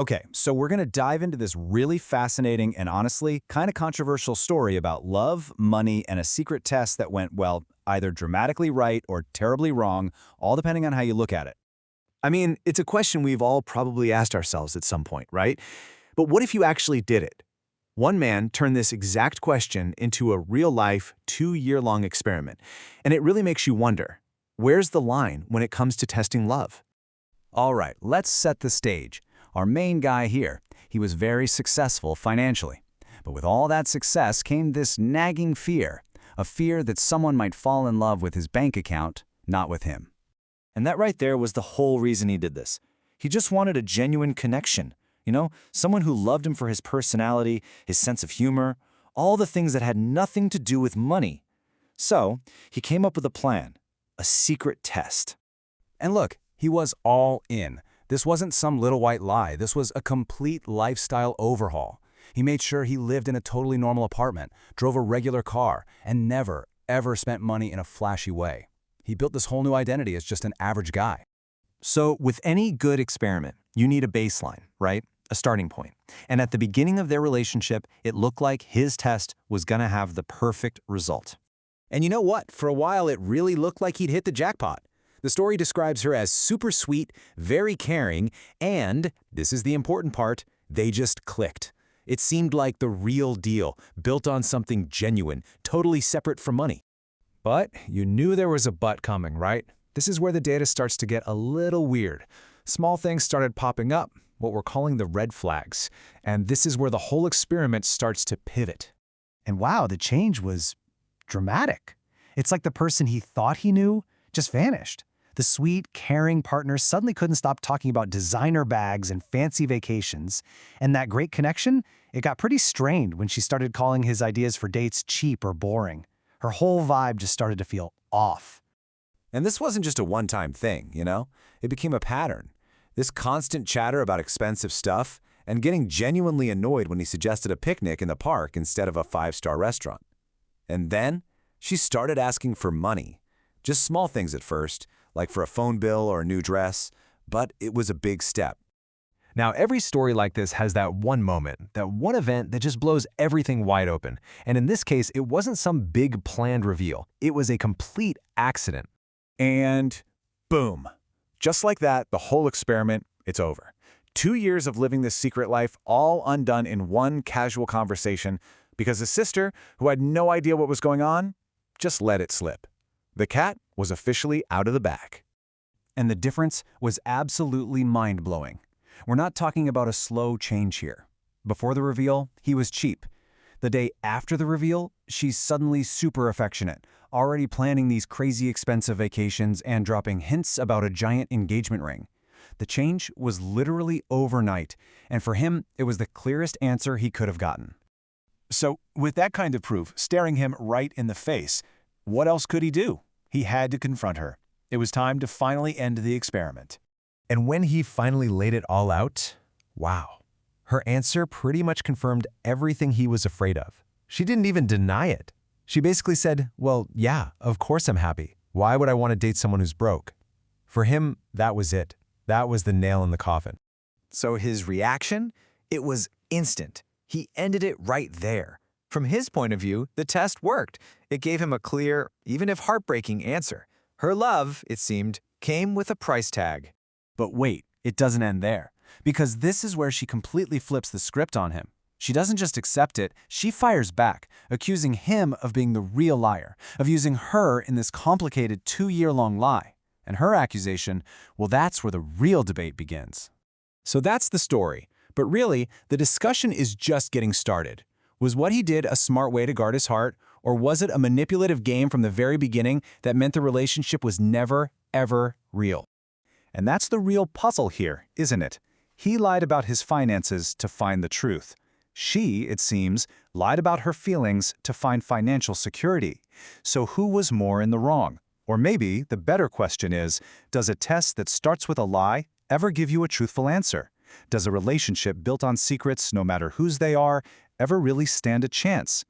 Okay, so we're going to dive into this really fascinating and honestly kind of controversial story about love, money, and a secret test that went, well, either dramatically right or terribly wrong, all depending on how you look at it. I mean, it's a question we've all probably asked ourselves at some point, right? But what if you actually did it? One man turned this exact question into a real-life, 2-year-long experiment, and it really makes you wonder, where's the line when it comes to testing love? All right, let's set the stage. Our main guy here, he was very successful financially. But with all that success came this nagging fear, a fear that someone might fall in love with his bank account, not with him. And that right there was the whole reason he did this. He just wanted a genuine connection. Someone who loved him for his personality, his sense of humor, all the things that had nothing to do with money. So, he came up with a plan, a secret test. And look, he was all in. This wasn't some little white lie. This was a complete lifestyle overhaul. He made sure he lived in a totally normal apartment, drove a regular car, and never, ever spent money in a flashy way. He built this whole new identity as just an average guy. So with any good experiment, you need a baseline, right? A starting point. And at the beginning of their relationship, it looked like his test was gonna have the perfect result. And you know what? For a while, it really looked like he'd hit the jackpot. The story describes her as super sweet, very caring, and, this is the important part, they just clicked. It seemed like the real deal, built on something genuine, totally separate from money. But you knew there was a but coming, right? This is where the data starts to get a little weird. Small things started popping up, what we're calling the red flags, and this is where the whole experiment starts to pivot. And wow, the change was dramatic. It's like the person he thought he knew just vanished. The sweet, caring partner suddenly couldn't stop talking about designer bags and fancy vacations, and that great connection, it got pretty strained when she started calling his ideas for dates cheap or boring. Her whole vibe just started to feel off. And this wasn't just a one-time thing, It became a pattern. This constant chatter about expensive stuff and getting genuinely annoyed when he suggested a picnic in the park instead of a 5-star restaurant. And then she started asking for money. Just small things at first, like for a phone bill or a new dress, but it was a big step. Now, every story like this has that one moment, that one event that just blows everything wide open. And in this case, it wasn't some big planned reveal. It was a complete accident. And boom. Just like that, the whole experiment, it's over. 2 years of living this secret life, all undone in one casual conversation because his sister, who had no idea what was going on, just let it slip. The cat was officially out of the bag. And the difference was absolutely mind-blowing. We're not talking about a slow change here. Before the reveal, he was cheap. The day after the reveal, she's suddenly super affectionate, already planning these crazy expensive vacations and dropping hints about a giant engagement ring. The change was literally overnight, and for him, it was the clearest answer he could have gotten. So, with that kind of proof staring him right in the face, what else could he do? He had to confront her. It was time to finally end the experiment. And when he finally laid it all out, wow. Her answer pretty much confirmed everything he was afraid of. She didn't even deny it. She basically said, well, yeah, of course I'm happy. Why would I want to date someone who's broke? For him, that was it. That was the nail in the coffin. So his reaction? It was instant. He ended it right there. From his point of view, the test worked. It gave him a clear, even if heartbreaking, answer. Her love, it seemed, came with a price tag. But wait, it doesn't end there. Because this is where she completely flips the script on him. She doesn't just accept it, she fires back, accusing him of being the real liar, of using her in this complicated 2-year-long lie. And her accusation, well, that's where the real debate begins. So that's the story. But really, the discussion is just getting started. Was what he did a smart way to guard his heart, or was it a manipulative game from the very beginning that meant the relationship was never, ever real? And that's the real puzzle here, isn't it? He lied about his finances to find the truth. She, it seems, lied about her feelings to find financial security. So who was more in the wrong? Or maybe the better question is, does a test that starts with a lie ever give you a truthful answer? Does a relationship built on secrets, no matter whose they are, ever really stand a chance?